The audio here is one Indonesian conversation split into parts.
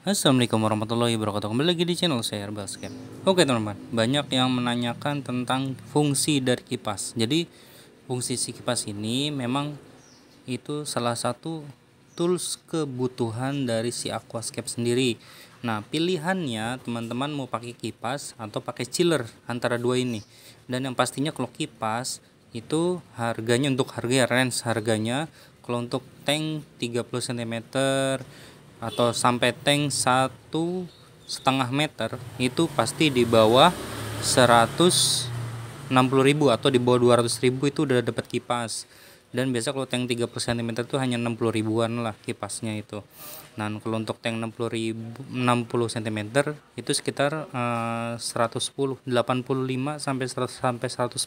Assalamualaikum warahmatullahi wabarakatuh. Kembali lagi di channel saya Basket. Oke teman-teman, banyak yang menanyakan tentang fungsi dari kipas. Jadi fungsi si kipas ini memang itu salah satu tools kebutuhan dari si aquascape sendiri. Nah, pilihannya teman-teman mau pakai kipas atau pakai chiller, antara dua ini. Dan yang pastinya kalau kipas itu harganya, untuk harga range harganya, kalau untuk tank 30 cm atau sampai tank 1,5 meter itu pasti di bawah 160.000 atau di bawah 200.000 itu udah dapat kipas. Dan biasa kalau tank 30 cm itu hanya 60 ribuan lah kipasnya itu. Nah, kalau untuk tank 60 cm itu sekitar 85 sampai 100 sampai 110.000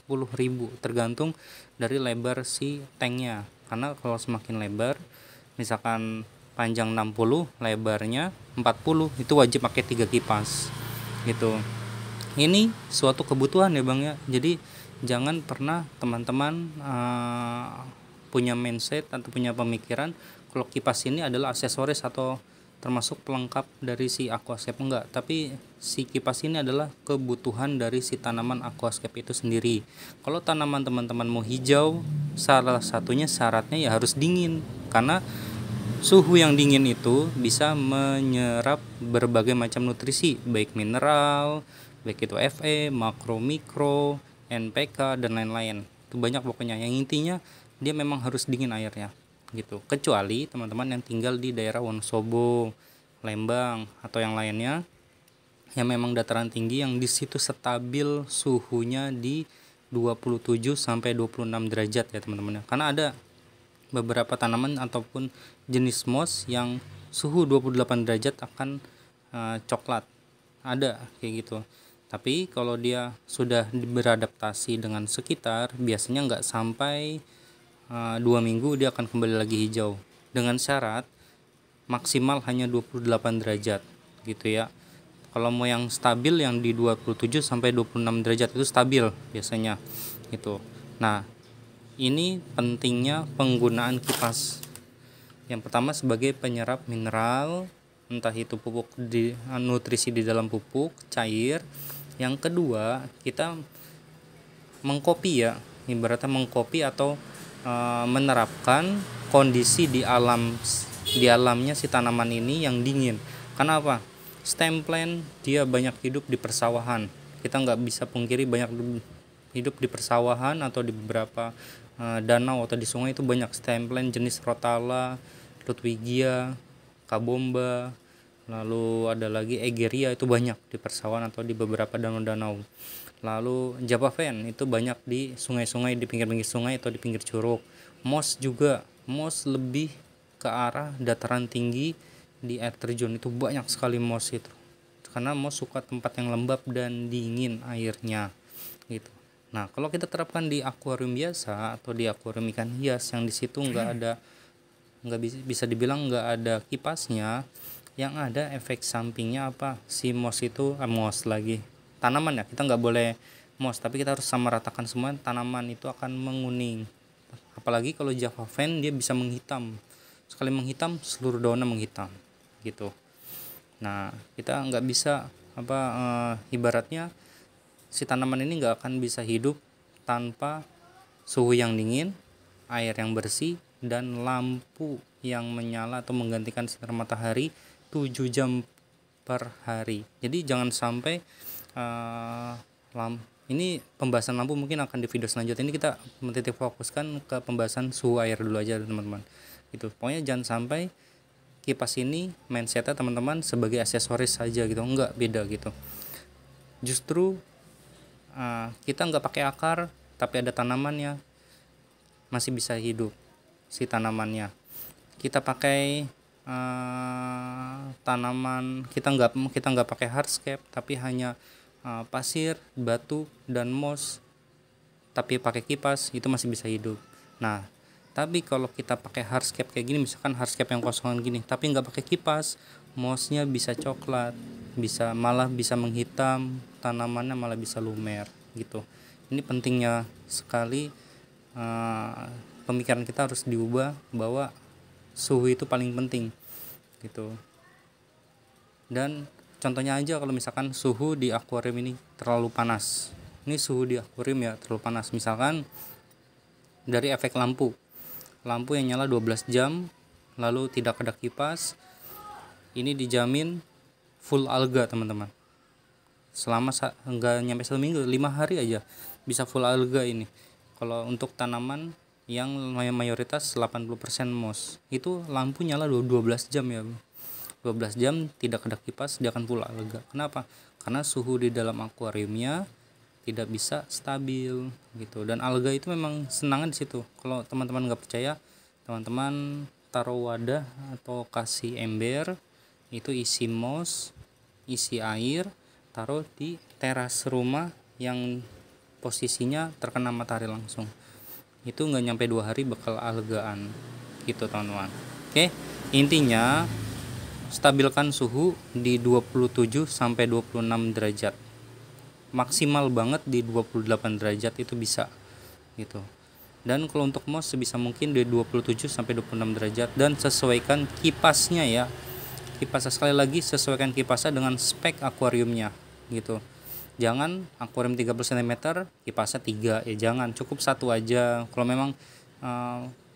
tergantung dari lebar si tanknya. Karena kalau semakin lebar, misalkan panjang 60, lebarnya 40, itu wajib pakai 3 kipas gitu. Ini suatu kebutuhan ya Bang ya. Jadi jangan pernah teman-teman punya mindset atau punya pemikiran kalau kipas ini adalah aksesoris atau termasuk pelengkap dari si aquascape, enggak, tapi si kipas ini adalah kebutuhan dari si tanaman aquascape itu sendiri. Kalau tanaman teman-teman mau hijau, salah satunya syaratnya ya harus dingin, karena suhu yang dingin itu bisa menyerap berbagai macam nutrisi, baik mineral, baik itu Fe, makro, mikro, NPK, dan lain-lain. Itu banyak pokoknya. Yang intinya dia memang harus dingin airnya gitu. Kecuali teman-teman yang tinggal di daerah Wonosobo, Lembang, atau yang lainnya yang memang dataran tinggi, yang di situ stabil suhunya di 27 sampai 26 derajat ya teman-teman. Karena ada beberapa tanaman ataupun jenis moss yang suhu 28 derajat akan coklat, ada kayak gitu. Tapi kalau dia sudah beradaptasi dengan sekitar, biasanya nggak sampai 2 minggu dia akan kembali lagi hijau, dengan syarat maksimal hanya 28 derajat gitu ya. Kalau mau yang stabil, yang di 27 sampai 26 derajat itu stabil biasanya gitu. Nah, ini pentingnya penggunaan kipas. Yang pertama sebagai penyerap mineral, entah itu pupuk di nutrisi di dalam pupuk cair. Yang kedua, kita mengcopy ya, ibaratnya mengcopy atau menerapkan kondisi di alamnya si tanaman ini yang dingin. Karena apa? Stem plant dia banyak hidup di persawahan. Kita nggak bisa pungkiri banyak hidup di persawahan atau di beberapa danau atau di sungai, itu banyak stem plant jenis Rotala, Ludwigia, Kabomba, lalu ada lagi Egeria, itu banyak di persawahan atau di beberapa danau-danau. Lalu Java Fen itu banyak di sungai-sungai, di pinggir-pinggir sungai atau di pinggir curug. Moss juga, moss lebih ke arah dataran tinggi di air terjun, itu banyak sekali moss itu. Karena moss suka tempat yang lembab dan dingin airnya gitu. Nah, kalau kita terapkan di akuarium biasa atau di akuarium ikan hias yang di situ nggak bisa dibilang nggak ada kipasnya, yang ada efek sampingnya apa? Si moss itu moss lagi tanaman ya, kita nggak boleh moss, tapi kita harus sama ratakan semua, tanaman itu akan menguning. Apalagi kalau Java Fen dia bisa menghitam, sekali menghitam seluruh daunnya menghitam gitu. Nah, kita nggak bisa ibaratnya si tanaman ini nggak akan bisa hidup tanpa suhu yang dingin, air yang bersih, dan lampu yang menyala atau menggantikan sinar matahari 7 jam per hari. Jadi jangan sampai ini pembahasan lampu mungkin akan di video selanjutnya. Ini kita menitik fokuskan ke pembahasan suhu air dulu aja teman-teman. Gitu. Pokoknya jangan sampai kipas ini mindsetnya teman-teman sebagai aksesoris saja gitu, enggak, beda gitu. Justru kita nggak pakai akar tapi ada tanamannya, masih bisa hidup si tanamannya. Kita pakai tanaman, kita nggak pakai hardscape tapi hanya pasir, batu, dan moss, tapi pakai kipas, itu masih bisa hidup. Nah, tapi kalau kita pakai hardscape kayak gini, misalkan hardscape yang kosongan gini tapi nggak pakai kipas, mossnya bisa coklat, malah bisa menghitam, tanamannya malah bisa lumer gitu. Ini pentingnya sekali, pemikiran kita harus diubah bahwa suhu itu paling penting gitu. Dan contohnya aja kalau misalkan suhu di akuarium ini terlalu panas, ini suhu di akuarium ya terlalu panas, misalkan dari efek lampu yang nyala 12 jam lalu tidak ada kipas, ini dijamin full alga teman-teman. Selama enggak nyampe seminggu, 5 hari aja bisa full alga ini. Kalau untuk tanaman yang mayoritas 80% moss, itu lampu nyala 12 jam ya, 12 jam tidak ada kipas, dia akan full alga. Kenapa? Karena suhu di dalam akuariumnya tidak bisa stabil gitu. Dan alga itu memang senangnya di situ. Kalau teman-teman nggak percaya, teman-teman taruh wadah atau kasih ember, itu isi moss, isi air, taruh di teras rumah yang posisinya terkena matahari langsung. Itu nggak nyampe 2 hari bakal algaan gitu teman-teman. Oke, intinya stabilkan suhu di 27 sampai 26 derajat. Maksimal banget di 28 derajat itu bisa gitu. Dan kalau untuk moss sebisa mungkin di 27 sampai 26 derajat, dan sesuaikan kipasnya ya. Kipasnya, sekali lagi sesuaikan kipasnya dengan spek akuariumnya gitu. Jangan akuarium 30 cm kipasnya 3 ya, jangan, cukup 1 aja. Kalau memang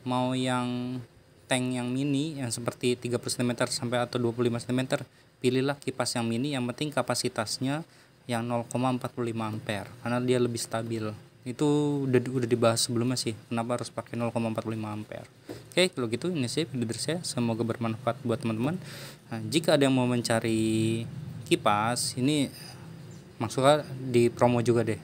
mau yang tank yang mini yang seperti 30 cm sampai atau 25 cm, pilihlah kipas yang mini, yang penting kapasitasnya yang 0,45 ampere karena dia lebih stabil. Itu udah dibahas sebelumnya sih, kenapa harus pakai 0,45 ampere. Oke, kalau gitu ini sih video dari saya, semoga bermanfaat buat teman-teman. Nah, jika ada yang mau mencari kipas, ini maksudnya di promo juga deh.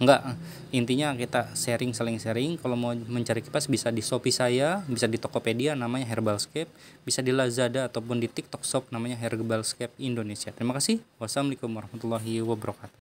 Enggak, intinya kita saling sharing. Kalau mau mencari kipas bisa di Shopee saya, bisa di Tokopedia namanya Herbalscape, bisa di Lazada ataupun di TikTok Shop namanya Herbalscape Indonesia. Terima kasih. Wassalamualaikum warahmatullahi wabarakatuh.